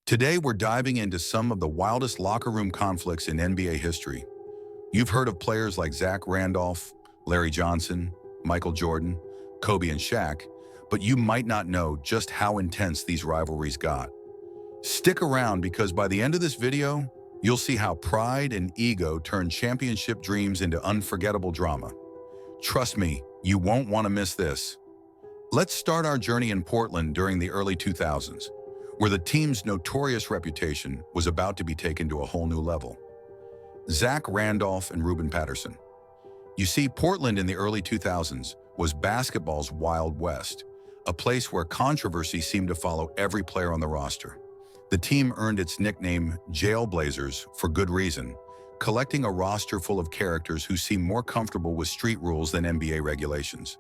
Today, we're diving into some of the wildest locker room conflicts in NBA history. You've heard of players like Zach Randolph, Larry Johnson, Michael Jordan, Kobe and Shaq, but you might not know just how intense these rivalries got. Stick around because by the end of this video, you'll see how pride and ego turned championship dreams into unforgettable drama. Trust me, you won't want to miss this. Let's start our journey in Portland during the early 2000s, where the team's notorious reputation was about to be taken to a whole new level. Zach Randolph and Ruben Patterson. You see, Portland in the early 2000s was basketball's Wild West, a place where controversy seemed to follow every player on the roster. The team earned its nickname Jailblazers for good reason, collecting a roster full of characters who seemed more comfortable with street rules than NBA regulations.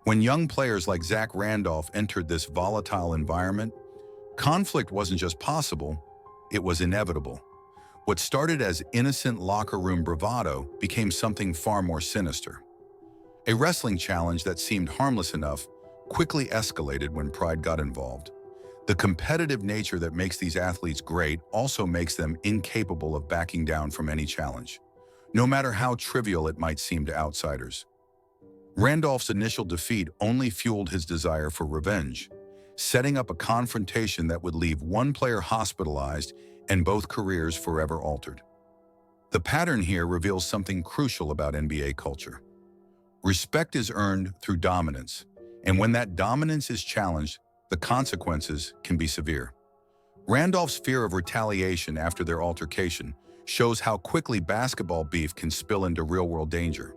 When young players like Zach Randolph entered this volatile environment, conflict wasn't just possible, it was inevitable. What started as innocent locker room bravado became something far more sinister. A wrestling challenge that seemed harmless enough quickly escalated when pride got involved. The competitive nature that makes these athletes great also makes them incapable of backing down from any challenge, no matter how trivial it might seem to outsiders. Randolph's initial defeat only fueled his desire for revenge, setting up a confrontation that would leave one player hospitalized and both careers forever altered. The pattern here reveals something crucial about NBA culture. Respect is earned through dominance, and when that dominance is challenged, the consequences can be severe. Randolph's fear of retaliation after their altercation shows how quickly basketball beef can spill into real-world danger.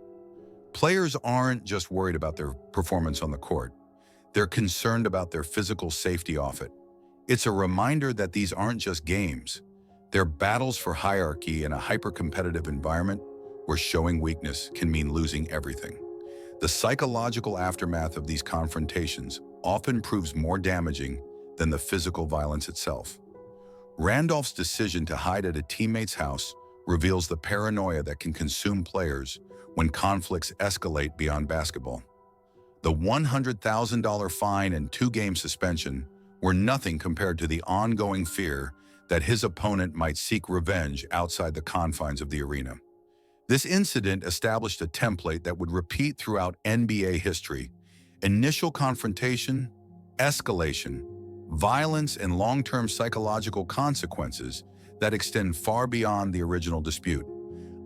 Players aren't just worried about their performance on the court. They're concerned about their physical safety off it. It's a reminder that these aren't just games. They're battles for hierarchy in a hyper-competitive environment where showing weakness can mean losing everything. The psychological aftermath of these confrontations often proves more damaging than the physical violence itself. Randolph's decision to hide at a teammate's house reveals the paranoia that can consume players when conflicts escalate beyond basketball. The $100,000 fine and two-game suspension were nothing compared to the ongoing fear that his opponent might seek revenge outside the confines of the arena. This incident established a template that would repeat throughout NBA history: initial confrontation, escalation, violence, and long-term psychological consequences that extend far beyond the original dispute.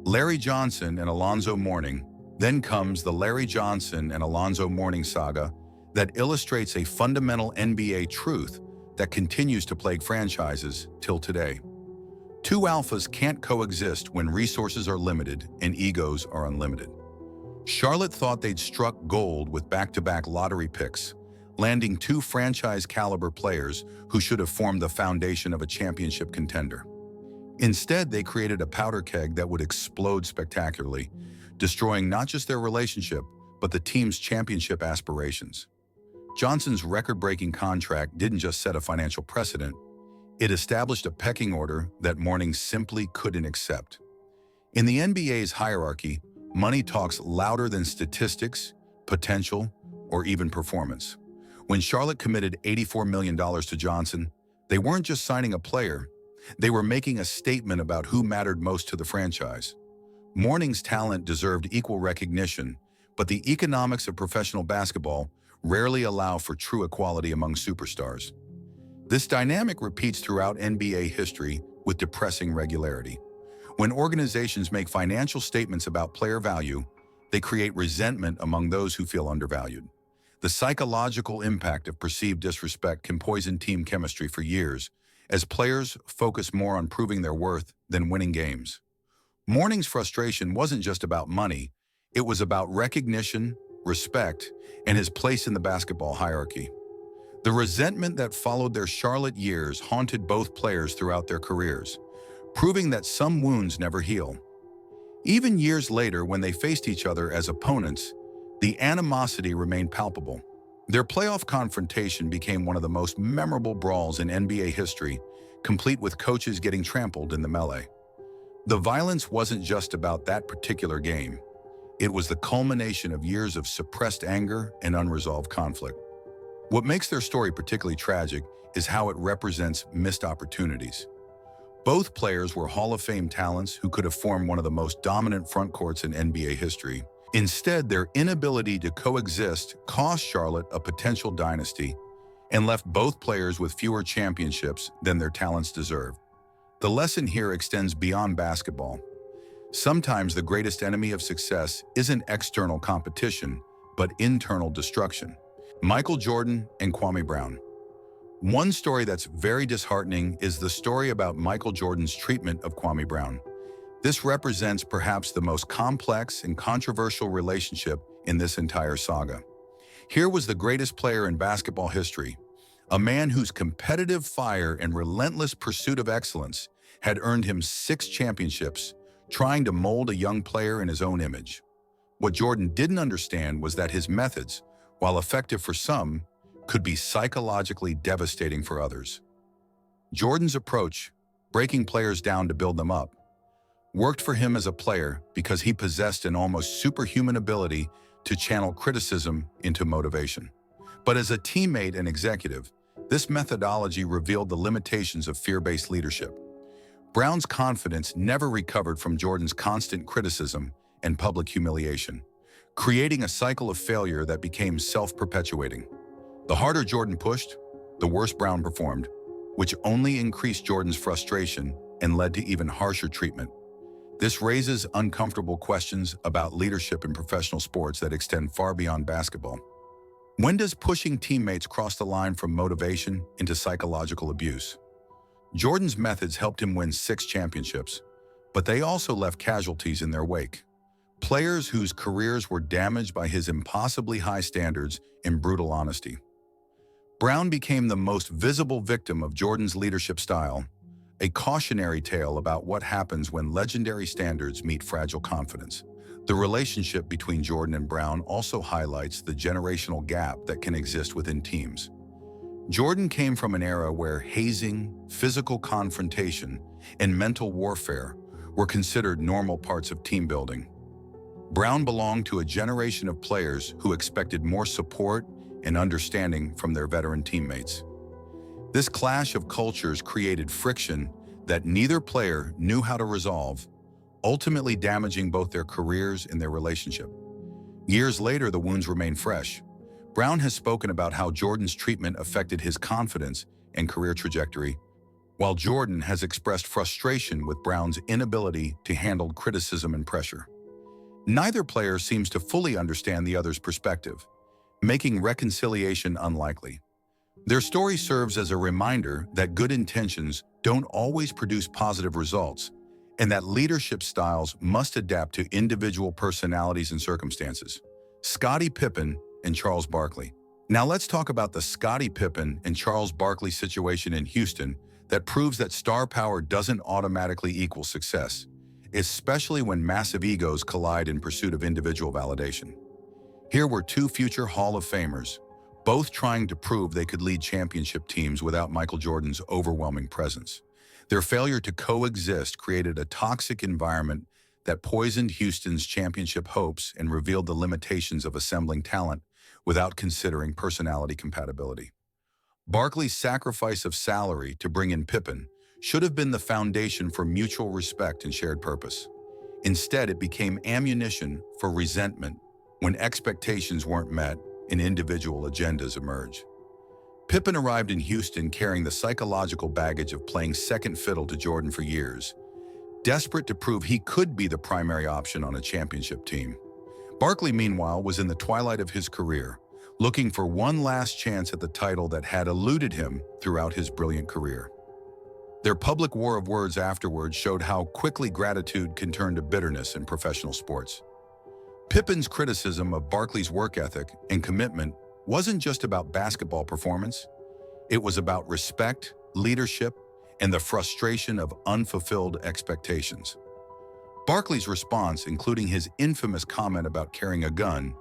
Larry Johnson and Alonzo Mourning. Then comes the Larry Johnson and Alonzo Mourning saga that illustrates a fundamental NBA truth that continues to plague franchises till today. Two alphas can't coexist when resources are limited and egos are unlimited. Charlotte thought they'd struck gold with back-to-back lottery picks, landing two franchise-caliber players who should have formed the foundation of a championship contender. Instead, they created a powder keg that would explode spectacularly, destroying not just their relationship, but the team's championship aspirations. Johnson's record-breaking contract didn't just set a financial precedent, it established a pecking order that Mourning simply couldn't accept. In the NBA's hierarchy, money talks louder than statistics, potential, or even performance. When Charlotte committed $84 million to Johnson, they weren't just signing a player, they were making a statement about who mattered most to the franchise. Mourning's talent deserved equal recognition, but the economics of professional basketball rarely allow for true equality among superstars. This dynamic repeats throughout NBA history with depressing regularity. When organizations make financial statements about player value, they create resentment among those who feel undervalued. The psychological impact of perceived disrespect can poison team chemistry for years, as players focus more on proving their worth than winning games. Mourning's frustration wasn't just about money, it was about recognition, respect, and his place in the basketball hierarchy. The resentment that followed their Charlotte years haunted both players throughout their careers, proving that some wounds never heal. Even years later, when they faced each other as opponents, the animosity remained palpable. Their playoff confrontation became one of the most memorable brawls in NBA history, complete with coaches getting trampled in the melee. The violence wasn't just about that particular game. It was the culmination of years of suppressed anger and unresolved conflict. What makes their story particularly tragic is how it represents missed opportunities. Both players were Hall of Fame talents who could have formed one of the most dominant front courts in NBA history. Instead, their inability to coexist cost Charlotte a potential dynasty and left both players with fewer championships than their talents deserved. The lesson here extends beyond basketball. Sometimes the greatest enemy of success isn't external competition, but internal destruction. Michael Jordan and Kwame Brown. One story that's very disheartening is the story about Michael Jordan's treatment of Kwame Brown. This represents perhaps the most complex and controversial relationship in this entire saga. Here was the greatest player in basketball history, a man whose competitive fire and relentless pursuit of excellence had earned him 6 championships, trying to mold a young player in his own image. What Jordan didn't understand was that his methods, while effective for some, could be psychologically devastating for others. Jordan's approach, breaking players down to build them up, worked for him as a player because he possessed an almost superhuman ability to channel criticism into motivation. But as a teammate and executive, this methodology revealed the limitations of fear-based leadership. Brown's confidence never recovered from Jordan's constant criticism and public humiliation, creating a cycle of failure that became self-perpetuating. The harder Jordan pushed, the worse Brown performed, which only increased Jordan's frustration and led to even harsher treatment. This raises uncomfortable questions about leadership in professional sports that extend far beyond basketball. When does pushing teammates cross the line from motivation into psychological abuse? Jordan's methods helped him win 6 championships, but they also left casualties in their wake. Players whose careers were damaged by his impossibly high standards and brutal honesty. Brown became the most visible victim of Jordan's leadership style, a cautionary tale about what happens when legendary standards meet fragile confidence. The relationship between Jordan and Brown also highlights the generational gap that can exist within teams. Jordan came from an era where hazing, physical confrontation, and mental warfare were considered normal parts of team building. Brown belonged to a generation of players who expected more support and understanding from their veteran teammates. This clash of cultures created friction that neither player knew how to resolve, ultimately damaging both their careers and their relationship. Years later, the wounds remain fresh. Brown has spoken about how Jordan's treatment affected his confidence and career trajectory, while Jordan has expressed frustration with Brown's inability to handle criticism and pressure. Neither player seems to fully understand the other's perspective, making reconciliation unlikely. Their story serves as a reminder that good intentions don't always produce positive results, and that leadership styles must adapt to individual personalities and circumstances. Scottie Pippen and Charles Barkley. Now let's talk about the Scottie Pippen and Charles Barkley situation in Houston that proves that star power doesn't automatically equal success, especially when massive egos collide in pursuit of individual validation. Here were 2 future Hall of Famers, both trying to prove they could lead championship teams without Michael Jordan's overwhelming presence. Their failure to coexist created a toxic environment that poisoned Houston's championship hopes and revealed the limitations of assembling talent without considering personality compatibility. Barkley's sacrifice of salary to bring in Pippen should have been the foundation for mutual respect and shared purpose. Instead, it became ammunition for resentment when expectations weren't met and individual agendas emerged. Pippen arrived in Houston carrying the psychological baggage of playing second fiddle to Jordan for years, desperate to prove he could be the primary option on a championship team. Barkley, meanwhile, was in the twilight of his career, looking for one last chance at the title that had eluded him throughout his brilliant career. Their public war of words afterwards showed how quickly gratitude can turn to bitterness in professional sports. Pippen's criticism of Barkley's work ethic and commitment wasn't just about basketball performance. It was about respect, leadership, and the frustration of unfulfilled expectations. Barkley's response, including his infamous comment about carrying a gun,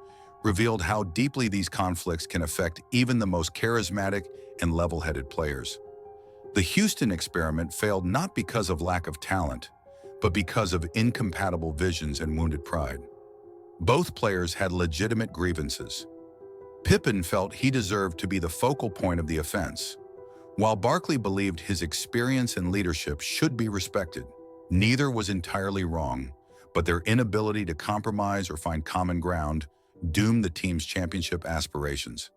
revealed how deeply these conflicts can affect even the most charismatic and level-headed players. The Houston experiment failed not because of lack of talent, but because of incompatible visions and wounded pride. Both players had legitimate grievances. Pippen felt he deserved to be the focal point of the offense, while Barkley believed his experience and leadership should be respected. Neither was entirely wrong, but their inability to compromise or find common ground doomed the team's championship aspirations.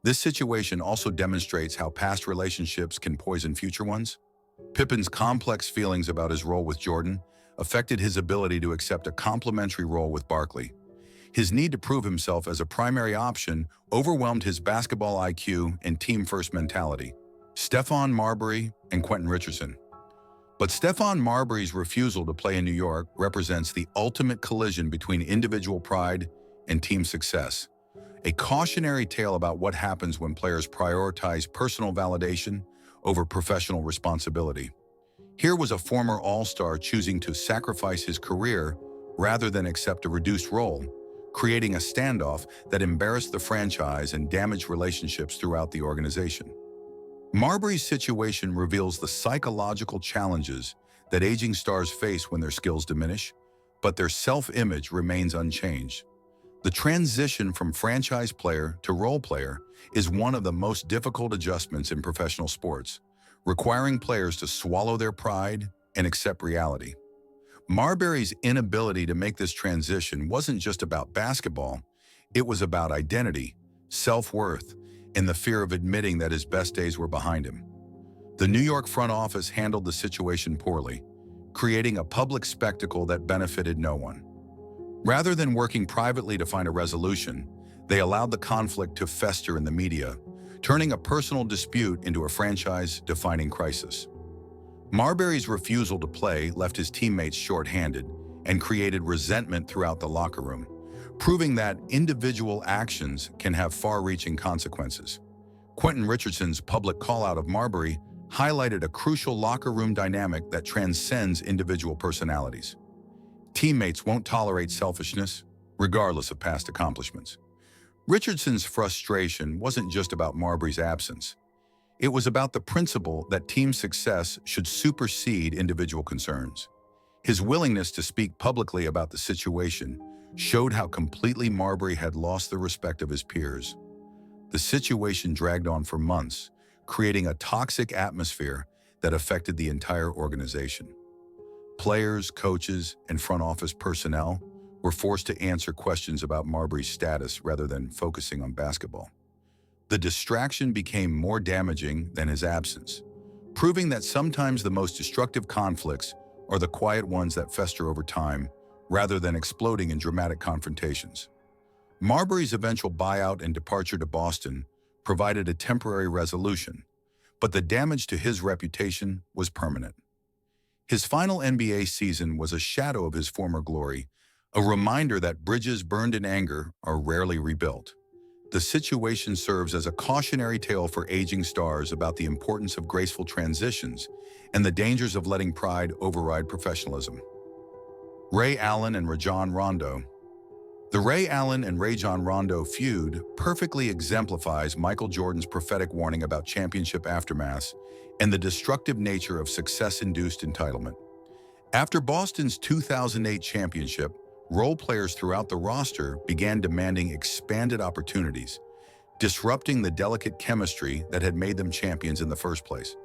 This situation also demonstrates how past relationships can poison future ones. Pippen's complex feelings about his role with Jordan affected his ability to accept a complementary role with Barkley. His need to prove himself as a primary option overwhelmed his basketball IQ and team-first mentality. Stephon Marbury and Quentin Richardson. But Stephon Marbury's refusal to play in New York represents the ultimate collision between individual pride and team success. A cautionary tale about what happens when players prioritize personal validation over professional responsibility. Here was a former All-Star choosing to sacrifice his career rather than accept a reduced role, creating a standoff that embarrassed the franchise and damaged relationships throughout the organization. Marbury's situation reveals the psychological challenges that aging stars face when their skills diminish, but their self-image remains unchanged. The transition from franchise player to role player is one of the most difficult adjustments in professional sports, requiring players to swallow their pride and accept reality. Marbury's inability to make this transition wasn't just about basketball, it was about identity, self-worth, and the fear of admitting that his best days were behind him. The New York front office handled the situation poorly, creating a public spectacle that benefited no one. Rather than working privately to find a resolution, they allowed the conflict to fester in the media, turning a personal dispute into a franchise-defining crisis. Marbury's refusal to play left his teammates short-handed and created resentment throughout the locker room, proving that individual actions can have far-reaching consequences. Quentin Richardson's public call-out of Marbury highlighted a crucial locker room dynamic that transcends individual personalities. Teammates won't tolerate selfishness, regardless of past accomplishments. Richardson's frustration wasn't just about Marbury's absence. It was about the principle that team success should supersede individual concerns. His willingness to speak publicly about the situation showed how completely Marbury had lost the respect of his peers. The situation dragged on for months, creating a toxic atmosphere that affected the entire organization. Players, coaches, and front office personnel were forced to answer questions about Marbury's status rather than focusing on basketball. The distraction became more damaging than his absence, proving that sometimes the most destructive conflicts are the quiet ones that fester over time, rather than exploding in dramatic confrontations. Marbury's eventual buyout and departure to Boston provided a temporary resolution, but the damage to his reputation was permanent. His final NBA season was a shadow of his former glory, a reminder that bridges burned in anger are rarely rebuilt. The situation serves as a cautionary tale for aging stars about the importance of graceful transitions and the dangers of letting pride override professionalism. Ray Allen and Rajon Rondo. The Ray Allen and Rajon Rondo feud perfectly exemplifies Michael Jordan's prophetic warning about championship aftermath and the destructive nature of success-induced entitlement. After Boston's 2008 championship, role players throughout the roster began demanding expanded opportunities, disrupting the delicate chemistry that had made them champions in the first place.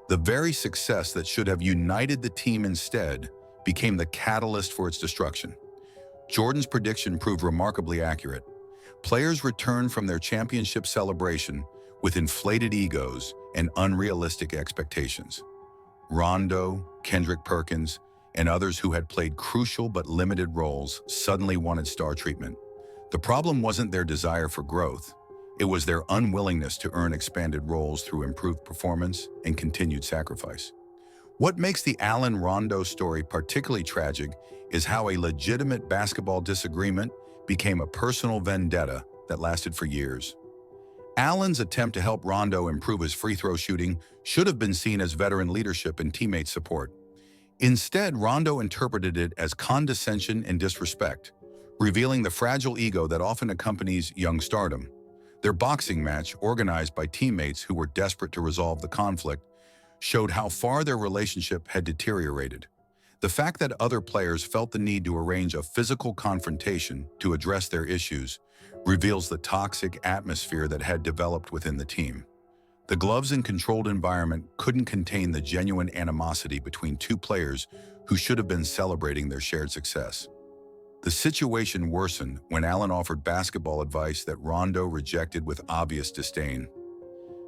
The very success that should have united the team instead became the catalyst for its destruction. Jordan's prediction proved remarkably accurate. Players returned from their championship celebration with inflated egos and unrealistic expectations. Rondo, Kendrick Perkins, and others who had played crucial but limited roles suddenly wanted star treatment. The problem wasn't their desire for growth. It was their unwillingness to earn expanded roles through improved performance and continued sacrifice. What makes the Allen-Rondo story particularly tragic is how a legitimate basketball disagreement became a personal vendetta that lasted for years. Allen's attempt to help Rondo improve his free throw shooting should have been seen as veteran leadership and teammate support. Instead, Rondo interpreted it as condescension and disrespect, revealing the fragile ego that often accompanies young stardom. Their boxing match, organized by teammates who were desperate to resolve the conflict, showed how far their relationship had deteriorated. The fact that other players felt the need to arrange a physical confrontation to address their issues reveals the toxic atmosphere that had developed within the team. The gloves and controlled environment couldn't contain the genuine animosity between two players who should have been celebrating their shared success. The situation worsened when Allen offered basketball advice that Rondo rejected with obvious disdain.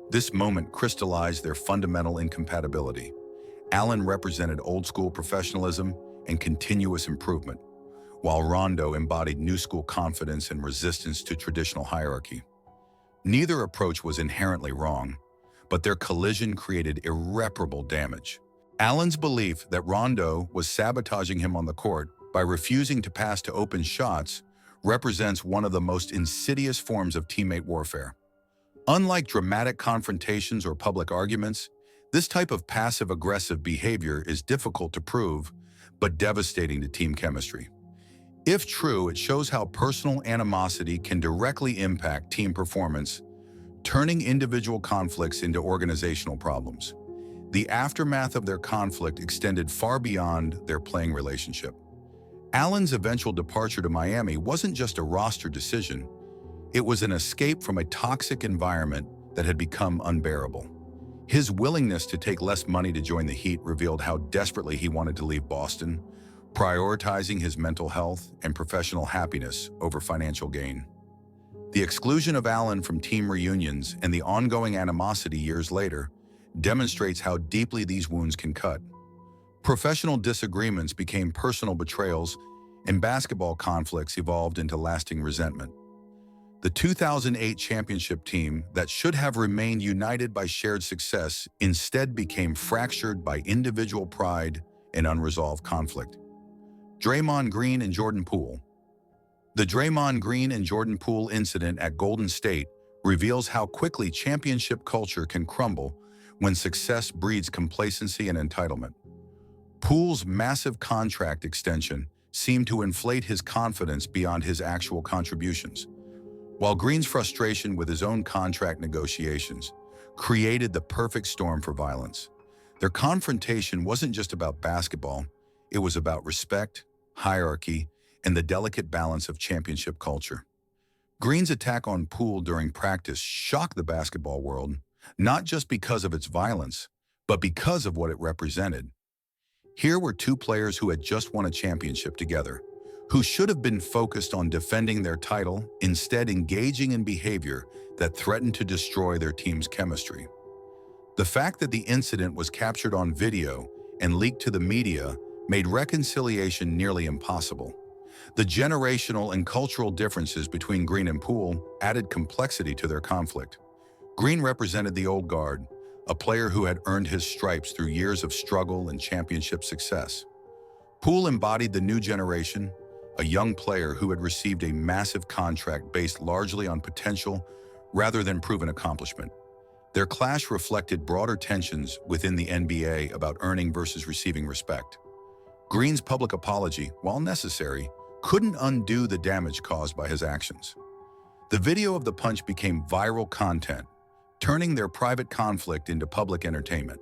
This moment crystallized their fundamental incompatibility. Allen represented old-school professionalism and continuous improvement, while Rondo embodied new-school confidence and resistance to traditional hierarchy. Neither approach was inherently wrong, but their collision created irreparable damage. Allen's belief that Rondo was sabotaging him on the court by refusing to pass to open shots represents one of the most insidious forms of teammate warfare. Unlike dramatic confrontations or public arguments, this type of passive-aggressive behavior is difficult to prove, but devastating to team chemistry. If true, it shows how personal animosity can directly impact team performance, turning individual conflicts into organizational problems. The aftermath of their conflict extended far beyond their playing relationship. Allen's eventual departure to Miami wasn't just a roster decision. It was an escape from a toxic environment that had become unbearable. His willingness to take less money to join the Heat revealed how desperately he wanted to leave Boston, prioritizing his mental health and professional happiness over financial gain. The exclusion of Allen from team reunions and the ongoing animosity years later demonstrates how deeply these wounds can cut. Professional disagreements became personal betrayals, and basketball conflicts evolved into lasting resentment. The 2008 championship team that should have remained united by shared success instead became fractured by individual pride and unresolved conflict. Draymond Green and Jordan Poole. The Draymond Green and Jordan Poole incident at Golden State reveals how quickly championship culture can crumble when success breeds complacency and entitlement. Poole's massive contract extension seemed to inflate his confidence beyond his actual contributions, while Green's frustration with his own contract negotiations created the perfect storm for violence. Their confrontation wasn't just about basketball, it was about respect, hierarchy, and the delicate balance of championship culture. Green's attack on Poole during practice shocked the basketball world, not just because of its violence, but because of what it represented. Here were two players who had just won a championship together, who should have been focused on defending their title, instead engaging in behavior that threatened to destroy their team's chemistry. The fact that the incident was captured on video and leaked to the media made reconciliation nearly impossible. The generational and cultural differences between Green and Poole added complexity to their conflict. Green represented the old guard, a player who had earned his stripes through years of struggle and championship success. Poole embodied the new generation, a young player who had received a massive contract based largely on potential rather than proven accomplishment. Their clash reflected broader tensions within the NBA about earning versus receiving respect. Green's public apology, while necessary, couldn't undo the damage caused by his actions. The video of the punch became viral content, turning their private conflict into public entertainment.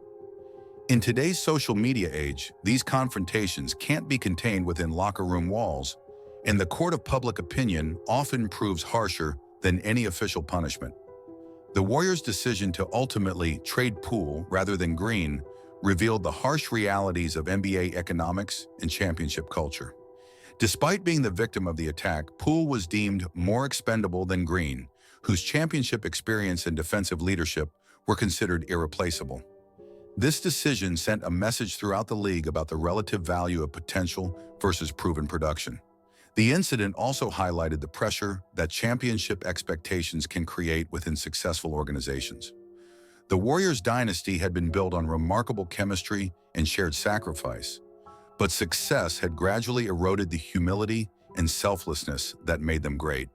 In today's social media age, these confrontations can't be contained within locker room walls, and the court of public opinion often proves harsher than any official punishment. The Warriors' decision to ultimately trade Poole rather than Green revealed the harsh realities of NBA economics and championship culture. Despite being the victim of the attack, Poole was deemed more expendable than Green, whose championship experience and defensive leadership were considered irreplaceable. This decision sent a message throughout the league about the relative value of potential versus proven production. The incident also highlighted the pressure that championship expectations can create within successful organizations. The Warriors' dynasty had been built on remarkable chemistry and shared sacrifice, but success had gradually eroded the humility and selflessness that made them great.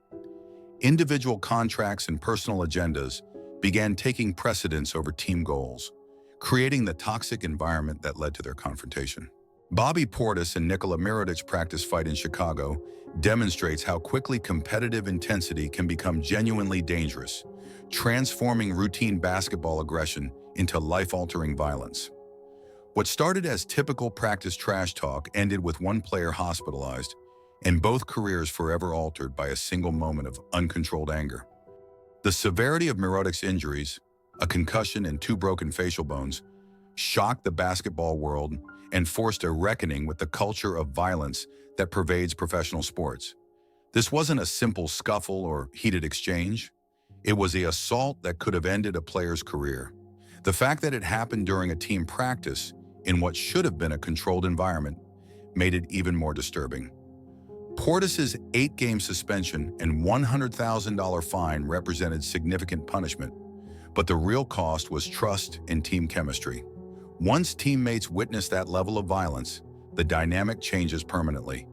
Individual contracts and personal agendas began taking precedence over team goals, creating the toxic environment that led to their confrontation. Bobby Portis and Nikola Mirotic's practice fight in Chicago demonstrates how quickly competitive intensity can become genuinely dangerous, transforming routine basketball aggression into life-altering violence. What started as typical practice trash talk ended with one player hospitalized, and both careers forever altered by a single moment of uncontrolled anger. The severity of Mirotic's injuries, a concussion and two broken facial bones, shocked the basketball world and forced a reckoning with the culture of violence that pervades professional sports. This wasn't a simple scuffle or heated exchange. It was the assault that could have ended a player's career. The fact that it happened during a team practice in what should have been a controlled environment made it even more disturbing. Portis's 8-game suspension and $100,000 fine represented significant punishment, but the real cost was trust and team chemistry. Once teammates witness that level of violence, the dynamic changes permanently.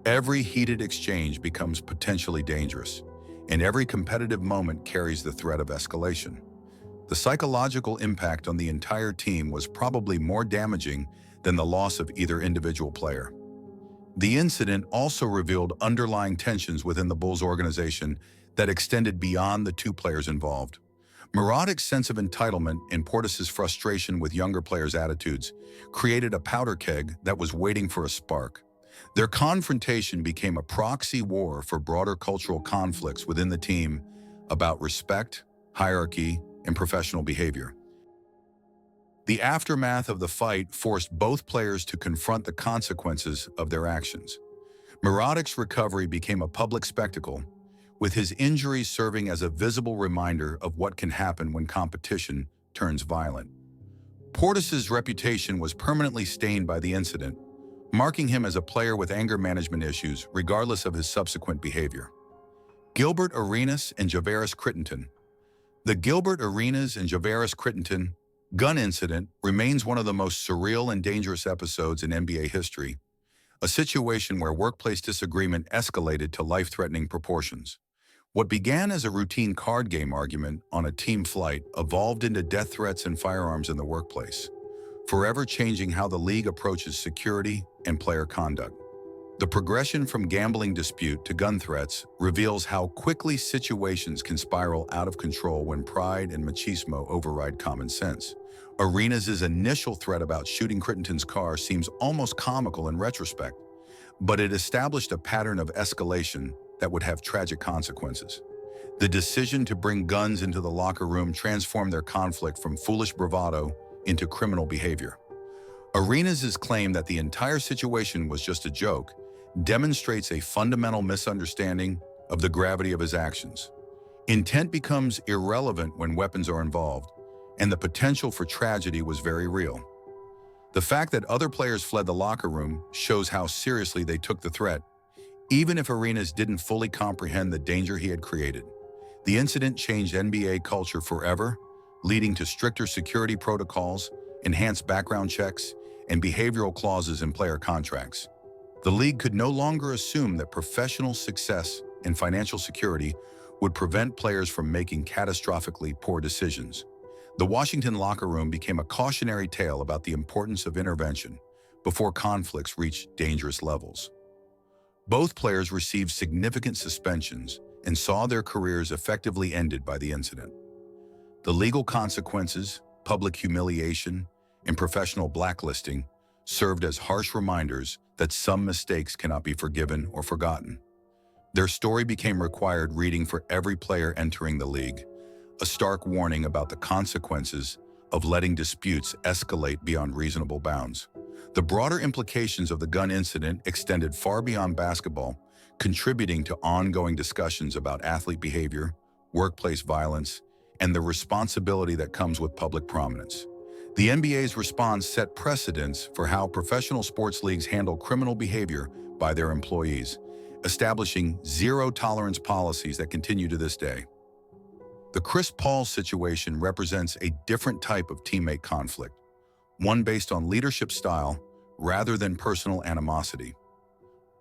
Every heated exchange becomes potentially dangerous, and every competitive moment carries the threat of escalation. The psychological impact on the entire team was probably more damaging than the loss of either individual player. The incident also revealed underlying tensions within the Bulls organization that extended beyond the two players involved. Mirotic's sense of entitlement and Portis's frustration with younger players' attitudes created a powder keg that was waiting for a spark. Their confrontation became a proxy war for broader cultural conflicts within the team about respect, hierarchy, and professional behavior. The aftermath of the fight forced both players to confront the consequences of their actions. Mirotic's recovery became a public spectacle, with his injuries serving as a visible reminder of what can happen when competition turns violent. Portis's reputation was permanently stained by the incident, marking him as a player with anger management issues regardless of his subsequent behavior. Gilbert Arenas and Javaris Crittenton. The Gilbert Arenas and Javaris Crittenton gun incident remains one of the most surreal and dangerous episodes in NBA history, a situation where workplace disagreement escalated to life-threatening proportions. What began as a routine card game argument on a team flight evolved into death threats and firearms in the workplace, forever changing how the league approaches security and player conduct. The progression from gambling dispute to gun threats reveals how quickly situations can spiral out of control when pride and machismo override common sense. Arenas' initial threat about shooting Crittenton's car seems almost comical in retrospect, but it established a pattern of escalation that would have tragic consequences. The decision to bring guns into the locker room transformed their conflict from foolish bravado into criminal behavior. Arenas' claim that the entire situation was just a joke demonstrates a fundamental misunderstanding of the gravity of his actions. Intent becomes irrelevant when weapons are involved, and the potential for tragedy was very real. The fact that other players fled the locker room shows how seriously they took the threat, even if Arenas didn't fully comprehend the danger he had created. The incident changed NBA culture forever, leading to stricter security protocols, enhanced background checks, and behavioral clauses in player contracts. The league could no longer assume that professional success and financial security would prevent players from making catastrophically poor decisions. The Washington locker room became a cautionary tale about the importance of intervention before conflicts reached dangerous levels. Both players received significant suspensions and saw their careers effectively ended by the incident. The legal consequences, public humiliation, and professional blacklisting served as harsh reminders that some mistakes cannot be forgiven or forgotten. Their story became required reading for every player entering the league, a stark warning about the consequences of letting disputes escalate beyond reasonable bounds. The broader implications of the gun incident extended far beyond basketball, contributing to ongoing discussions about athlete behavior, workplace violence, and the responsibility that comes with public prominence. The NBA's response set precedents for how professional sports leagues handle criminal behavior by their employees, establishing zero-tolerance policies that continue to this day. The Chris Paul situation represents a different type of teammate conflict, one based on leadership style rather than personal animosity.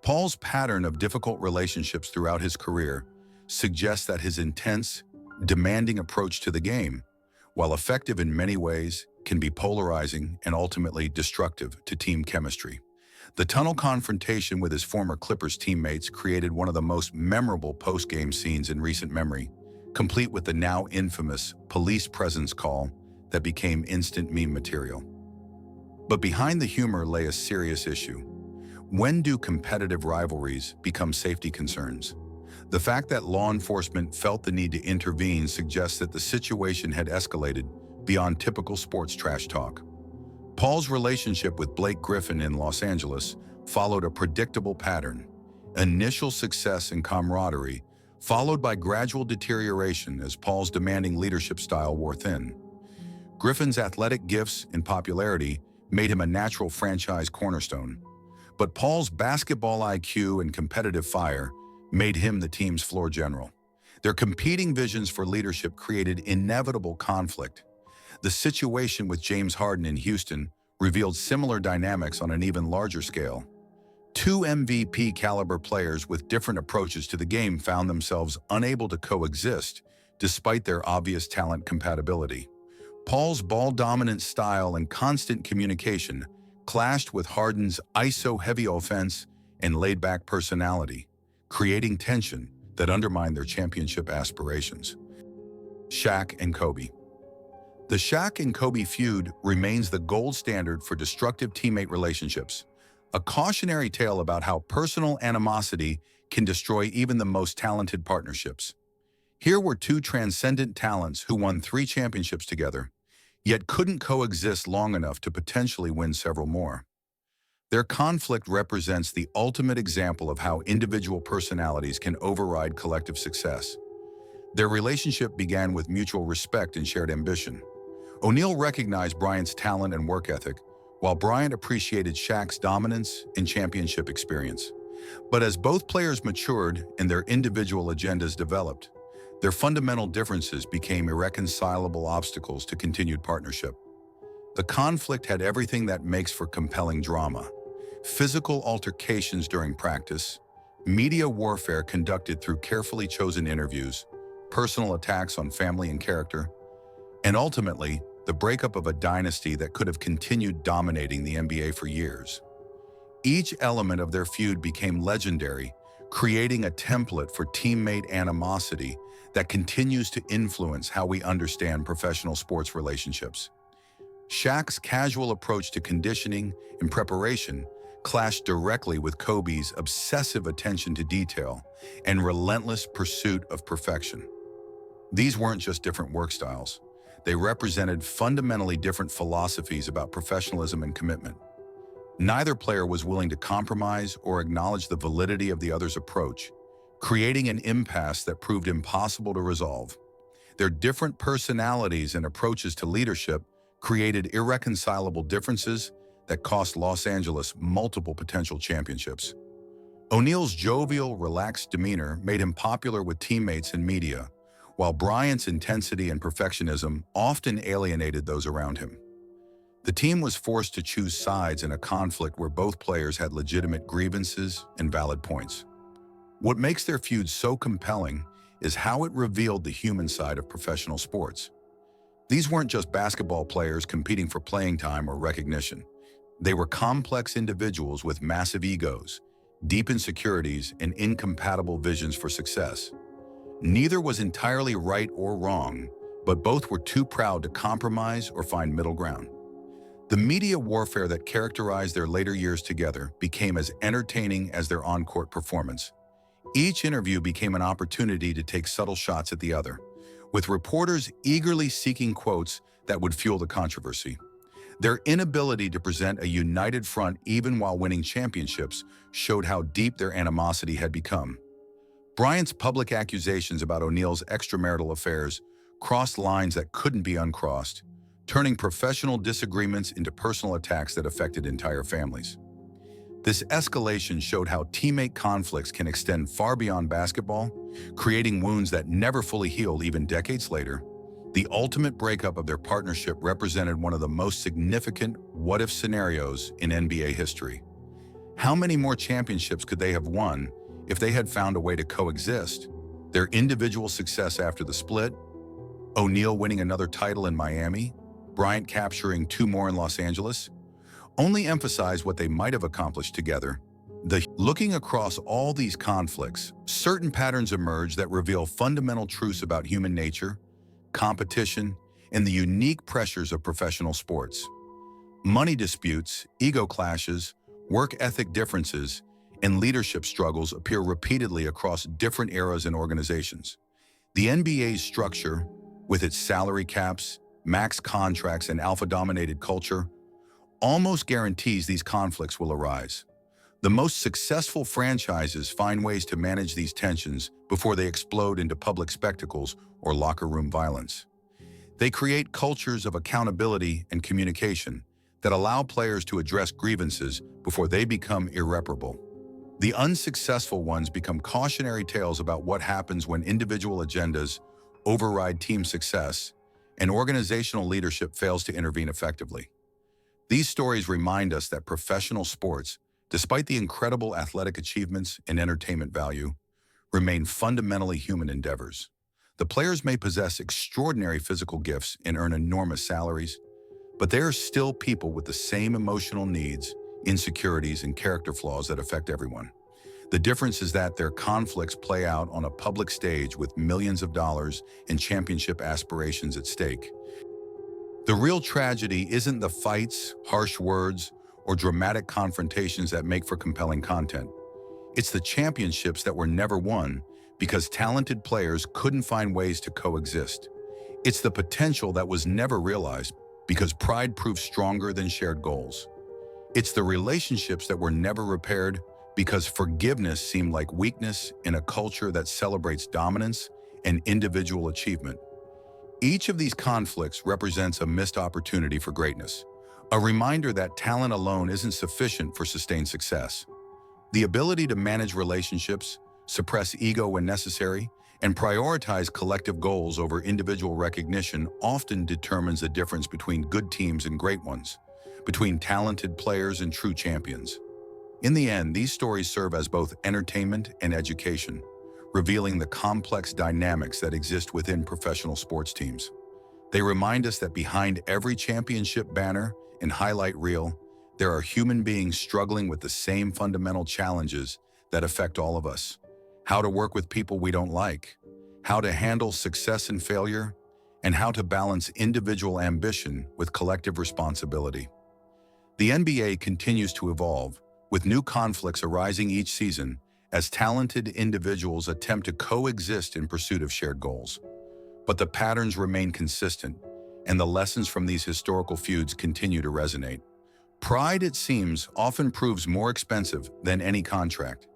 Paul's pattern of difficult relationships throughout his career suggests that his intense, demanding approach to the game, while effective in many ways, can be polarizing and ultimately destructive to team chemistry. The tunnel confrontation with his former Clippers teammates created one of the most memorable post-game scenes in recent memory, complete with the now infamous police presence call that became instant meme material. But behind the humor lay a serious issue. When do competitive rivalries become safety concerns? The fact that law enforcement felt the need to intervene suggests that the situation had escalated beyond typical sports trash talk. Paul's relationship with Blake Griffin in Los Angeles followed a predictable pattern: initial success and camaraderie, followed by gradual deterioration as Paul's demanding leadership style wore thin. Griffin's athletic gifts and popularity made him a natural franchise cornerstone, but Paul's basketball IQ and competitive fire made him the team's floor general. Their competing visions for leadership created inevitable conflict. The situation with James Harden in Houston revealed similar dynamics on an even larger scale. Two MVP-caliber players with different approaches to the game found themselves unable to coexist despite their obvious talent compatibility. Paul's ball-dominant style and constant communication clashed with Harden's ISO-heavy offense and laid-back personality, creating tension that undermined their championship aspirations. Shaq and Kobe. The Shaq and Kobe feud remains the gold standard for destructive teammate relationships, a cautionary tale about how personal animosity can destroy even the most talented partnerships. Here were two transcendent talents who won 3 championships together, yet couldn't coexist long enough to potentially win several more. Their conflict represents the ultimate example of how individual personalities can override collective success. Their relationship began with mutual respect and shared ambition. O'Neal recognized Bryant's talent and work ethic, while Bryant appreciated Shaq's dominance and championship experience. But as both players matured and their individual agendas developed, their fundamental differences became irreconcilable obstacles to continued partnership. The conflict had everything that makes for compelling drama: physical altercations during practice, media warfare conducted through carefully chosen interviews, personal attacks on family and character, and ultimately, the breakup of a dynasty that could have continued dominating the NBA for years. Each element of their feud became legendary, creating a template for teammate animosity that continues to influence how we understand professional sports relationships. Shaq's casual approach to conditioning and preparation clashed directly with Kobe's obsessive attention to detail and relentless pursuit of perfection. These weren't just different work styles. They represented fundamentally different philosophies about professionalism and commitment. Neither player was willing to compromise or acknowledge the validity of the other's approach, creating an impasse that proved impossible to resolve. Their different personalities and approaches to leadership created irreconcilable differences that cost Los Angeles multiple potential championships. O'Neal's jovial, relaxed demeanor made him popular with teammates and media, while Bryant's intensity and perfectionism often alienated those around him. The team was forced to choose sides in a conflict where both players had legitimate grievances and valid points. What makes their feud so compelling is how it revealed the human side of professional sports. These weren't just basketball players competing for playing time or recognition. They were complex individuals with massive egos, deep insecurities, and incompatible visions for success. Neither was entirely right or wrong, but both were too proud to compromise or find middle ground. The media warfare that characterized their later years together became as entertaining as their on-court performance. Each interview became an opportunity to take subtle shots at the other, with reporters eagerly seeking quotes that would fuel the controversy. Their inability to present a united front even while winning championships showed how deep their animosity had become. Bryant's public accusations about O'Neal's extramarital affairs crossed lines that couldn't be uncrossed, turning professional disagreements into personal attacks that affected entire families. This escalation showed how teammate conflicts can extend far beyond basketball, creating wounds that never fully healed even decades later. The ultimate breakup of their partnership represented one of the most significant what-if scenarios in NBA history. How many more championships could they have won if they had found a way to coexist? Their individual success after the split, O'Neal winning another title in Miami, Bryant capturing 2 more in Los Angeles, only emphasize what they might have accomplished together. Looking across all these conflicts, certain patterns emerge that reveal fundamental truths about human nature, competition, and the unique pressures of professional sports. Money disputes, ego clashes, work ethic differences, and leadership struggles appear repeatedly across different eras and organizations. The NBA's structure, with its salary caps, max contracts, and alpha-dominated culture, almost guarantees these conflicts will arise. The most successful franchises find ways to manage these tensions before they explode into public spectacles or locker room violence. They create cultures of accountability and communication that allow players to address grievances before they become irreparable. The unsuccessful ones become cautionary tales about what happens when individual agendas override team success and organizational leadership fails to intervene effectively. These stories remind us that professional sports, despite the incredible athletic achievements and entertainment value, remain fundamentally human endeavors. The players may possess extraordinary physical gifts and earn enormous salaries, but they are still people with the same emotional needs, insecurities, and character flaws that affect everyone. The difference is that their conflicts play out on a public stage with millions of dollars and championship aspirations at stake. The real tragedy isn't the fights, harsh words, or dramatic confrontations that make for compelling content. It's the championships that were never won because talented players couldn't find ways to coexist. It's the potential that was never realized because pride proved stronger than shared goals. It's the relationships that were never repaired because forgiveness seemed like weakness in a culture that celebrates dominance and individual achievement. Each of these conflicts represents a missed opportunity for greatness, a reminder that talent alone isn't sufficient for sustained success. The ability to manage relationships, suppress ego when necessary, and prioritize collective goals over individual recognition often determines the difference between good teams and great ones, between talented players and true champions. In the end, these stories serve as both entertainment and education, revealing the complex dynamics that exist within professional sports teams. They remind us that behind every championship banner and highlight reel, there are human beings struggling with the same fundamental challenges that affect all of us. How to work with people we don't like, how to handle success and failure, and how to balance individual ambition with collective responsibility. The NBA continues to evolve, with new conflicts arising each season as talented individuals attempt to coexist in pursuit of shared goals. But the patterns remain consistent, and the lessons from these historical feuds continue to resonate. Pride, it seems, often proves more expensive than any contract,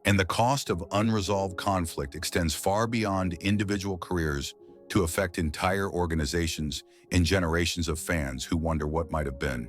and the cost of unresolved conflict extends far beyond individual careers to affect entire organizations and generations of fans who wonder what might have been.